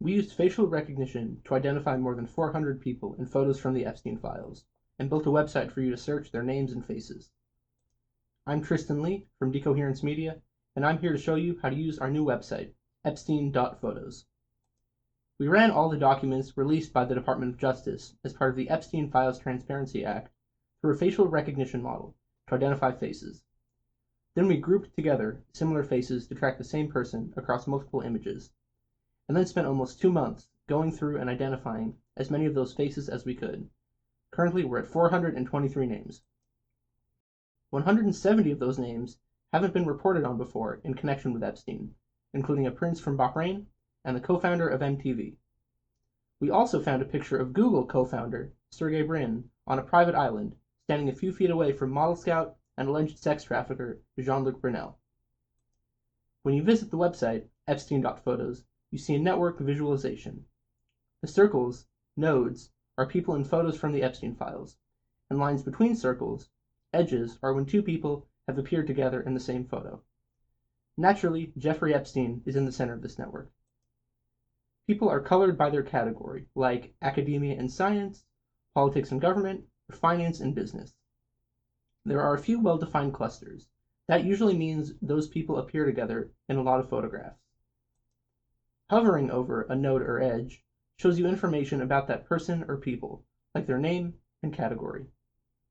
We used facial recognition to identify more than 400 people in photos from the Epstein files, and built a website for you to search their names and faces. I'm Tristan Lee from Decoherence Media, and I'm here to show you how to use our new website, Epstein.photos. We ran all the documents released by the Department of Justice as part of the Epstein Files Transparency Act through a facial recognition model to identify faces. Then we grouped together similar faces to track the same person across multiple images, and then spent almost 2 months going through and identifying as many of those faces as we could. Currently, we're at 423 names. 170 of those names haven't been reported on before in connection with Epstein, including a prince from Bahrain and the co-founder of MTV. We also found a picture of Google co-founder Sergey Brin on a private island, standing a few feet away from model scout and alleged sex trafficker Jean-Luc Brunel. When you visit the website, Epstein.photos, you see a network visualization. The circles, nodes, are people in photos from the Epstein files, and lines between circles, edges, are when two people have appeared together in the same photo. Naturally, Jeffrey Epstein is in the center of this network. People are colored by their category, like academia and science, politics and government, or finance and business. There are a few well-defined clusters. That usually means those people appear together in a lot of photographs. Hovering over a node or edge shows you information about that person or people, like their name and category.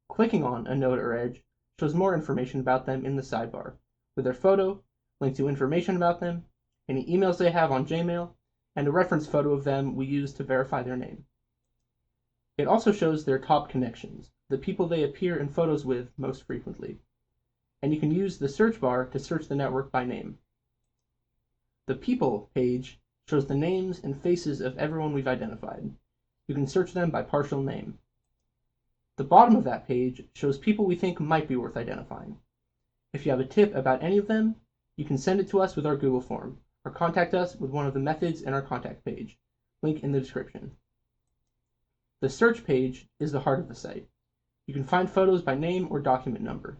Clicking on a node or edge shows more information about them in the sidebar, with their photo, links to information about them, any emails they have on Gmail, and a reference photo of them we use to verify their name. It also shows their top connections, the people they appear in photos with most frequently, and you can use the search bar to search the network by name. The People page shows the names and faces of everyone we've identified. You can search them by partial name. The bottom of that page shows people we think might be worth identifying. If you have a tip about any of them, you can send it to us with our Google form, or contact us with one of the methods in our contact page, link in the description. The search page is the heart of the site. You can find photos by name or document number.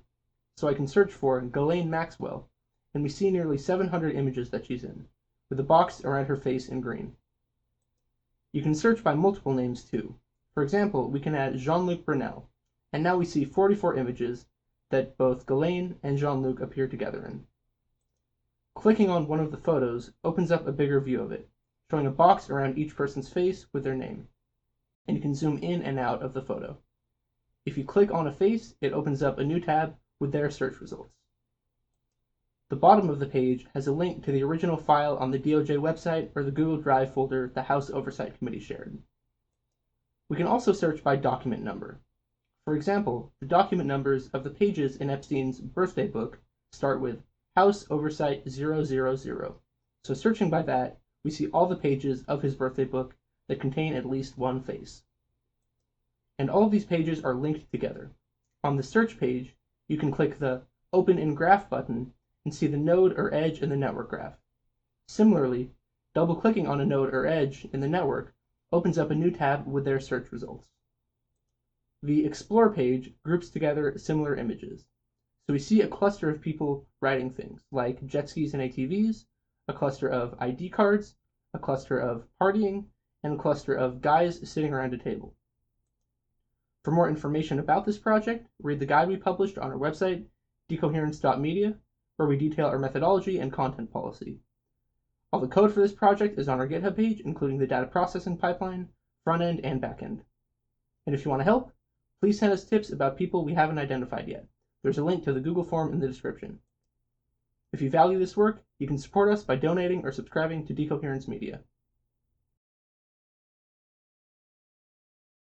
So I can search for Ghislaine Maxwell, and we see nearly 700 images that she's in, with a box around her face in green. You can search by multiple names too. For example, we can add Jean-Luc Brunel, and now we see 44 images that both Ghislaine and Jean-Luc appear together in. Clicking on one of the photos opens up a bigger view of it, showing a box around each person's face with their name, and you can zoom in and out of the photo. If you click on a face, it opens up a new tab with their search results. The bottom of the page has a link to the original file on the DOJ website or the Google Drive folder the House Oversight Committee shared. We can also search by document number. For example, the document numbers of the pages in Epstein's birthday book start with House Oversight 000. So searching by that, we see all the pages of his birthday book that contain at least one face. And all of these pages are linked together. On the search page, you can click the Open in Graph button and see the node or edge in the network graph. Similarly, double-clicking on a node or edge in the network opens up a new tab with their search results. The Explore page groups together similar images. So we see a cluster of people writing things, like jet skis and ATVs, a cluster of ID cards, a cluster of partying, and a cluster of guys sitting around a table. For more information about this project, read the guide we published on our website, decoherence.media, where we detail our methodology and content policy. All the code for this project is on our GitHub page, including the data processing pipeline, front end, and back end. And if you want to help, please send us tips about people we haven't identified yet. There's a link to the Google form in the description. If you value this work, you can support us by donating or subscribing to Decoherence Media.